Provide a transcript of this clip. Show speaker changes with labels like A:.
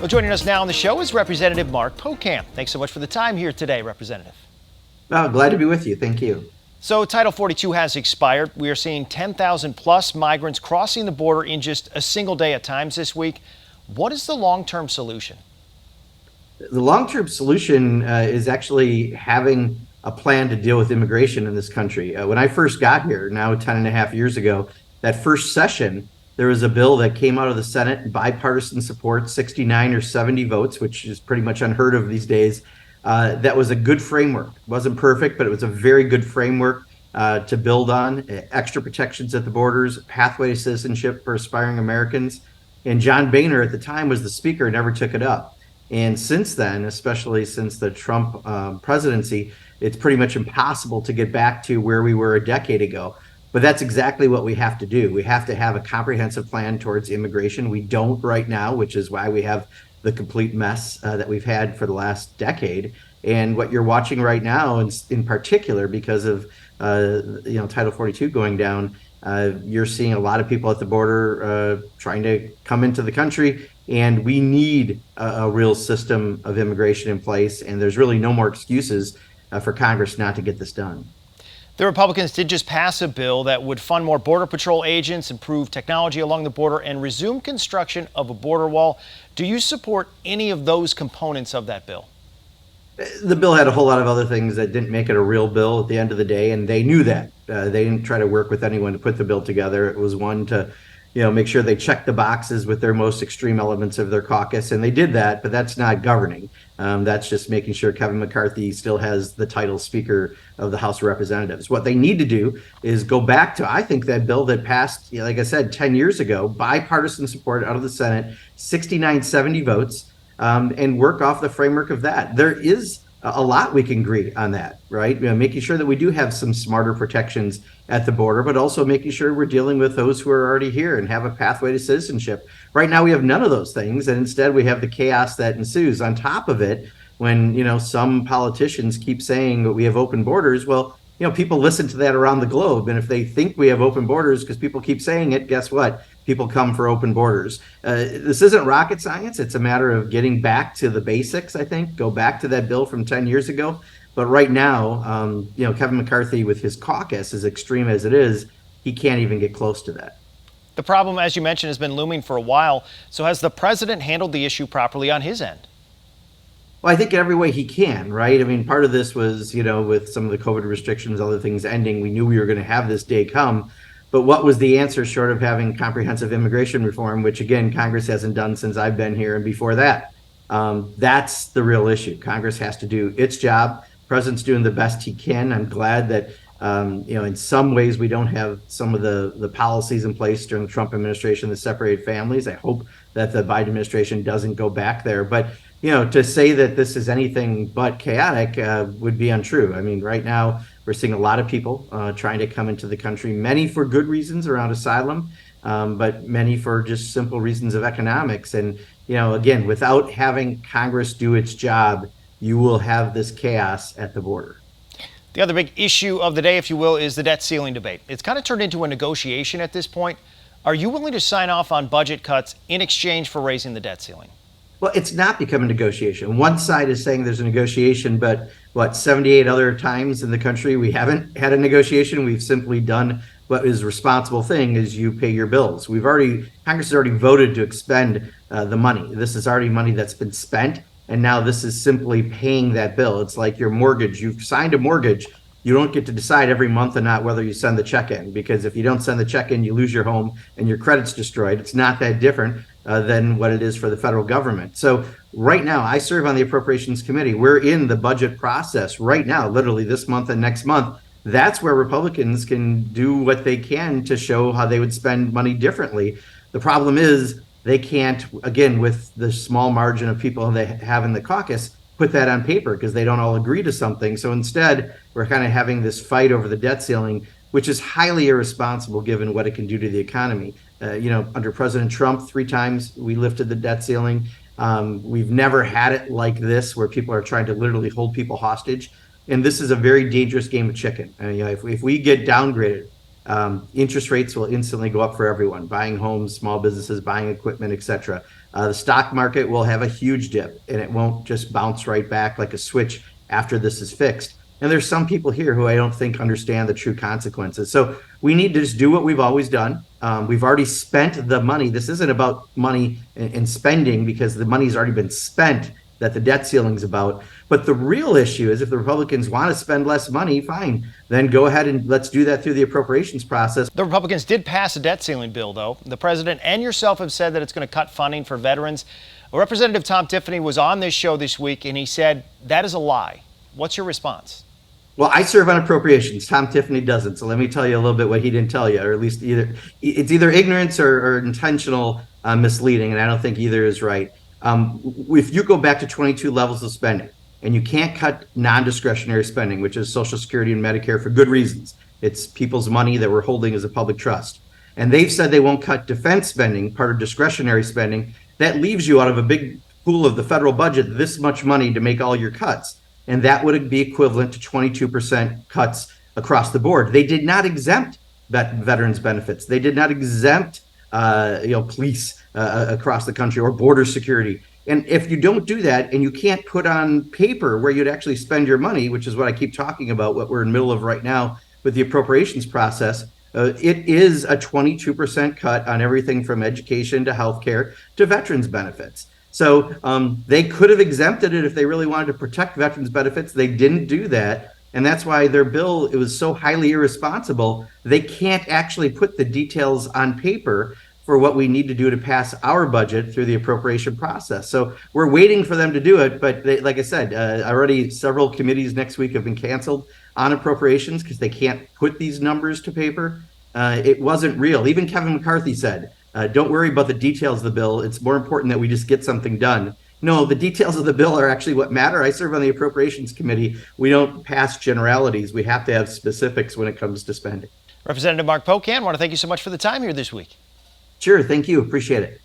A: Well, joining us now on the show is Representative Mark Pocan. Thanks so much for the time here today, Representative.
B: Oh, glad to be with you. Thank you.
A: So Title 42 has expired. We are seeing 10,000 plus migrants crossing the border in just a single day at times this week. What is the long-term solution?
B: The long-term solution is actually having a plan to deal with immigration in this country. When I first got here, now 10 and a half years ago, that first session, there was a bill that came out of the Senate, bipartisan support, 69 or 70 votes, which is pretty much unheard of these days. That was a good framework. It wasn't perfect, but it was a very good framework to build on. Extra protections at the borders, pathway to citizenship for aspiring Americans. And John Boehner at the time was the speaker, never took it up. And since then, especially since the Trump presidency, it's pretty much impossible to get back to where we were a decade ago. But that's exactly what we have to do. We have to have a comprehensive plan towards immigration. We don't right now, which is why we have the complete mess that we've had for the last decade. And what you're watching right now, in particular, because of Title 42 going down, you're seeing a lot of people at the border trying to come into the country. And we need a real system of immigration in place. And there's really no more excuses for Congress not to get this done.
A: The Republicans did just pass a bill that would fund more Border Patrol agents, improve technology along the border, and resume construction of a border wall. Do you support any of those components of that bill?
B: The bill had a whole lot of other things that didn't make it a real bill at the end of the day, and they knew that. They didn't try to work with anyone to put the bill together. It was one to make sure they checked the boxes with their most extreme elements of their caucus, and they did that, but that's not governing. That's just making sure Kevin McCarthy still has the title Speaker of the House of Representatives. What they need to do is go back to, I think, that bill that passed, like I said, 10 years ago, bipartisan support out of the Senate, 69-70 votes, and work off the framework of that. There is a lot we can agree on that, right? Making sure that we do have some smarter protections at the border, but also making sure we're dealing with those who are already here and have a pathway to citizenship. Right now, we have none of those things, and instead we have the chaos that ensues. On top of it, when some politicians keep saying that we have open borders, well, people listen to that around the globe, and if they think we have open borders because people keep saying it, guess what? People come for open borders. This isn't rocket science. It's a matter of getting back to the basics, I think, go back to that bill from 10 years ago. But right now, Kevin McCarthy with his caucus, as extreme as it is, he can't even get close to that.
A: The problem, as you mentioned, has been looming for a while. So has the president handled the issue properly on his end?
B: Well, I think in every way he can, right? I mean, part of this was, with some of the COVID restrictions, other things ending, we knew we were going to have this day come. But what was the answer short of having comprehensive immigration reform, which, again, Congress hasn't done since I've been here and before that? That's the real issue. Congress has to do its job. The president's doing the best he can. I'm glad that, in some ways we don't have some of the policies in place during the Trump administration that separated families. I hope that the Biden administration doesn't go back there. But, to say that this is anything but chaotic would be untrue. I mean, right now, we're seeing a lot of people trying to come into the country, many for good reasons around asylum, but many for just simple reasons of economics. And, again, without having Congress do its job, you will have this chaos at the border.
A: The other big issue of the day, if you will, is the debt ceiling debate. It's kind of turned into a negotiation at this point. Are you willing to sign off on budget cuts in exchange for raising the debt ceiling?
B: Well, it's not become a negotiation. One side is saying there's a negotiation, but 78 other times in the country we haven't had a negotiation. We've simply done what is a responsible thing, is you pay your bills. Congress has already voted to expend the money. This is already money that's been spent, and now this is simply paying that bill. It's like your mortgage. You've signed a mortgage. You don't get to decide every month or not whether you send the check in, because if you don't send the check in, you lose your home and your credit's destroyed. It's not that different than what it is for the federal government. So right now, I serve on the Appropriations Committee. We're in the budget process right now, literally this month and next month. That's where Republicans can do what they can to show how they would spend money differently. The problem is they can't, again, with the small margin of people they have in the caucus, put that on paper because they don't all agree to something. So instead, we're kind of having this fight over the debt ceiling, which is highly irresponsible given what it can do to the economy. Under President Trump, 3 times we lifted the debt ceiling. We've never had it like this, where people are trying to literally hold people hostage. And this is a very dangerous game of chicken. If we get downgraded, interest rates will instantly go up for everyone, buying homes, small businesses, buying equipment, etc. The stock market will have a huge dip, and it won't just bounce right back like a switch after this is fixed. And there's some people here who I don't think understand the true consequences. So we need to just do what we've always done. We've already spent the money. This isn't about money and spending, because the money's already been spent that the debt ceiling's about. But the real issue is, if the Republicans want to spend less money, fine, then go ahead and let's do that through the appropriations process.
A: The Republicans did pass a debt ceiling bill, though. The president and yourself have said that it's going to cut funding for veterans. Representative Tom Tiffany was on this show this week, and he said that is a lie. What's your response?
B: Well, I serve on appropriations. Tom Tiffany doesn't. So let me tell you a little bit what he didn't tell you, or at least it's either ignorance or intentional misleading, and I don't think either is right. If you go back to 22 levels of spending, and you can't cut non-discretionary spending, which is Social Security and Medicare, for good reasons. It's people's money that we're holding as a public trust. And they've said they won't cut defense spending, part of discretionary spending. That leaves you out of a big pool of the federal budget this much money to make all your cuts. And that would be equivalent to 22% cuts across the board. They did not exempt veterans benefits. They did not exempt police across the country, or border security. And if you don't do that, and you can't put on paper where you'd actually spend your money, which is what I keep talking about, what we're in the middle of right now with the appropriations process, it is a 22% cut on everything from education to healthcare to veterans benefits. So they could have exempted it if they really wanted to protect veterans benefits. They didn't do that. And that's why their bill, it was so highly irresponsible. They can't actually put the details on paper for what we need to do to pass our budget through the appropriation process. So we're waiting for them to do it. But like I said, already several committees next week have been canceled on appropriations because they can't put these numbers to paper. It wasn't real. Even Kevin McCarthy said, don't worry about the details of the bill. It's more important that we just get something done. No, the details of the bill are actually what matter. I serve on the Appropriations Committee. We don't pass generalities. We have to have specifics when it comes to spending.
A: Representative Mark Pocan, I want to thank you so much for the time here this week.
B: Sure. Thank you. Appreciate it.